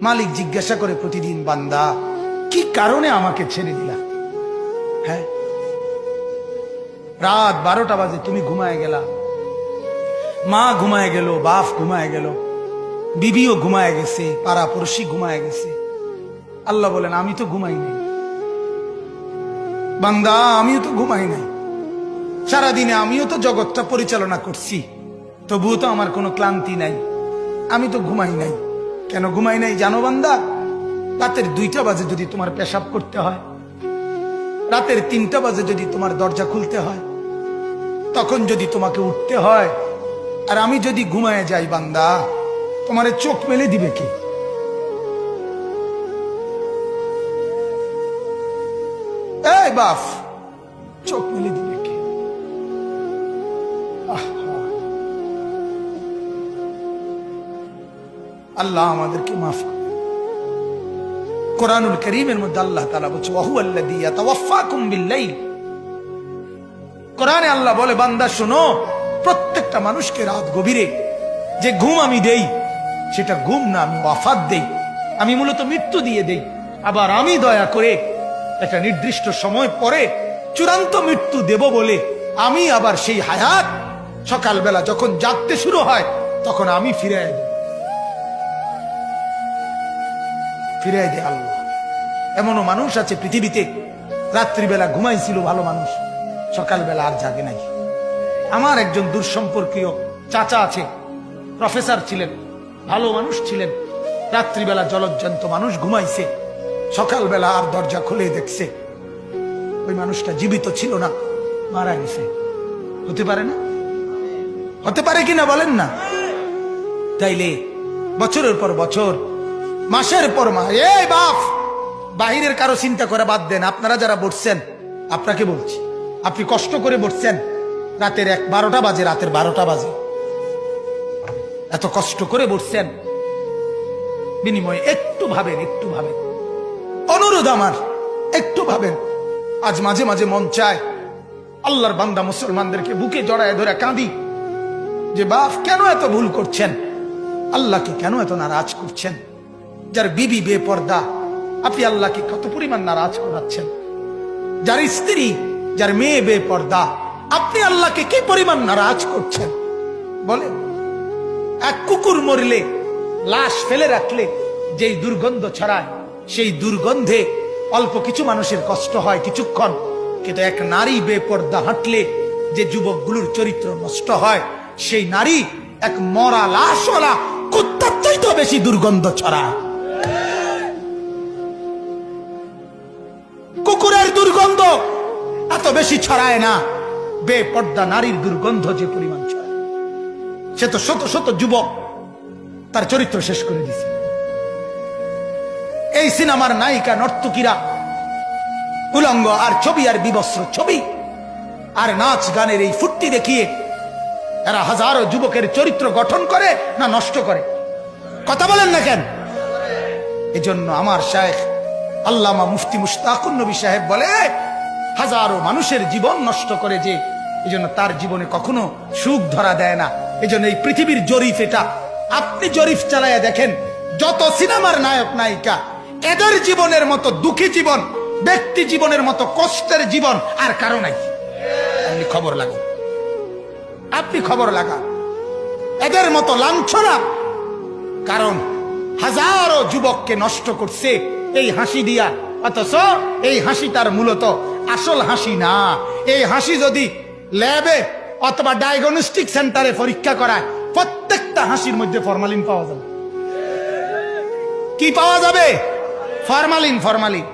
মালিক জিজ্ঞাসা করে প্রতিদিন, বান্দা কি কারণে আমাকে ছেড়ে দিলা? হ্যাঁ, রাত 12টা বাজে তুমি ঘুমায় গেলা, মা ঘুমায় গেল, বাপ ঘুমায় গেল, বিবিও ঘুমায় গেছে, পাড়া পড়শি ঘুমায় গেছে। আল্লাহ বলেন আমি তো ঘুমাই নাই বান্দা, আমিও তো ঘুমাই নাই। সারাদিনে আমিও তো জগৎটা পরিচালনা করছি, তবুও তো আমার কোনো ক্লান্তি নাই, আমি তো ঘুমাই নাই। কেন ঘুমাই নাই জানো বান্দা? রাতের 2টা বাজে যদি তোমার পেশাব করতে হয়, রাতের 3টা বাজে যদি তোমার দরজা খুলতে হয়, তখন যদি তোমাকে উঠতে হয়, আর আমি যদি ঘুমায় যাই বান্দা, তোমার চোখ মেলে দিবে কে? এই বাপ, চোখ মেলে দিবে কে? আল্লাহ আমাদেরকে মাফ করে। কোরআনুল কারীমের মধ্যে আল্লাহ তাআলা বলছে ওয়াহুয়াল্লাযী ইয়াতাওয়াফফাকুম বিল-লাইল। কোরআনে আল্লাহ বলে, বান্দা শোনো, প্রত্যেকটা মানুষকে রাত গভীরে যে ঘুম আমি দেই, সেটা ঘুম না, আমি ওয়াফাত দেই, আমি মূলত মৃত্যু দিয়ে দেই। আবার আমি দয়া করে একটা নির্দিষ্ট সময় পরে চূড়ান্ত মৃত্যু দেব বলে আমি আবার সেই হায়াত সকালবেলা যখন জাগতে শুরু হয় তখন আমি ফিরিয়ে দিই, ফিরিয়ে দেয় আল্লাহ। এমনও মানুষ আছে পৃথিবীতে, রাত্রিবেলা ঘুমাইছিল ভালো মানুষ, সকালবেলা আর জাগে নাই। আমার একজন দূরসম্পর্কীয় চাচা আছে, প্রফেসর ছিলেন, ভালো মানুষ ছিলেন, রাত্রিবেলা জলজ্জান্ত মানুষ ঘুমাইছে, সকালবেলা আর দরজা খুলে দেখছে ওই মানুষটা জীবিত ছিল না, মারা গেছে। হতে পারে না? হতে পারে কিনা বলেন না? তাইলে বছরের পর বছর, মাসের পর মাস, এই বাপ, বাহিরের কারো চিন্তা করে বাদ দেন। আপনারা যারা বসছেন, আপনাকে বলছি, আপনি কষ্ট করে বসছেন, রাতের 12টা বাজে, রাতের 12টা বাজে, এত কষ্ট করে বসছেন, বিনিময়ে একটু ভাবেন, একটু ভাবেন, অনুরোধ আমার, একটু ভাবেন। আজ মাঝে মাঝে মন চায় আল্লাহর বান্দা মুসলমানদেরকে বুকে জড়ায় ধরে কাঁদি যে বাপ কেন এত ভুল করছেন, আল্লাহকে কেন এত নারাজ করছেন? যার বিবি বেপর্দা, আপনি আল্লাহকে কত পরিমাণ নারাজ করাচ্ছেন। যার স্ত্রী, যার মেয়ে বেপর্দা, আপনি আল্লাহকে কি পরিমাণ নারাজ করছেন বলেন? এক কুকুর মরলে, লাশ ফেলে রাখলে যেই দুর্গন্ধ ছড়ায়, সেই দুর্গন্ধে অল্প কিছু মানুষের কষ্ট হয় কিছুক্ষণ, কিন্তু এক নারী বেপর্দা হাঁটলে যে যুবকগুলোর চরিত্র নষ্ট হয়, সেই নারী এক মরা লাশওয়ালা কুত্তার চাইতে বেশি দুর্গন্ধ ছড়ায়। কুকুরের দুর্গন্ধ এত বেশি ছড়ায় না, বেপর্দা নারীর দুর্গন্ধ যে পরিমাণ ছড়ায়। সে তো শত শত যুবক তার চরিত্র শেষ করে দিছে। এই সিনেমার নায়িকা নর্তকীরা উলঙ্গ আর ছবি আর বিবস্ত্র ছবি আর নাচ গানের এই ফুর্তি দেখিয়ে এরা হাজারো যুবকের চরিত্র গঠন করে না নষ্ট করে? কথা বলেন না কেন? এজন্য আমার শায়েখ আল্লামা মুফতি মুশতাকুন নবী সাহেব বলে, হাজারো মানুষের জীবন নষ্ট করে যে, এজন্য তার জীবনে কখনো সুখ ধরা দেয় না। এজন্য এই পৃথিবীর জরিপ এটা, আপনি জরিপ চালায়া দেখেন, যত সিনেমার নায়ক নায়িকা, এদের জীবনের মতো দুঃখী জীবন, ব্যক্তি জীবনের মতো কষ্টের জীবন আর কারো নাই। আপনি খবর লাগান, আপনি খবর লাগান, এদের মতো লাঞ্ছনা। কারণ হাজারো যুবককে নষ্ট করছে এই হাসি দিয়া, অথচ এই হাসি তার মূলত আসল হাসি না। এই হাসি যদি ল্যাবে অথবা ডায়াগনস্টিক সেন্টারে পরীক্ষা করায়, প্রত্যেকটা হাসির মধ্যে ফরমালিন পাওয়া যাবে। কি পাওয়া যাবে? Formalin, formalin.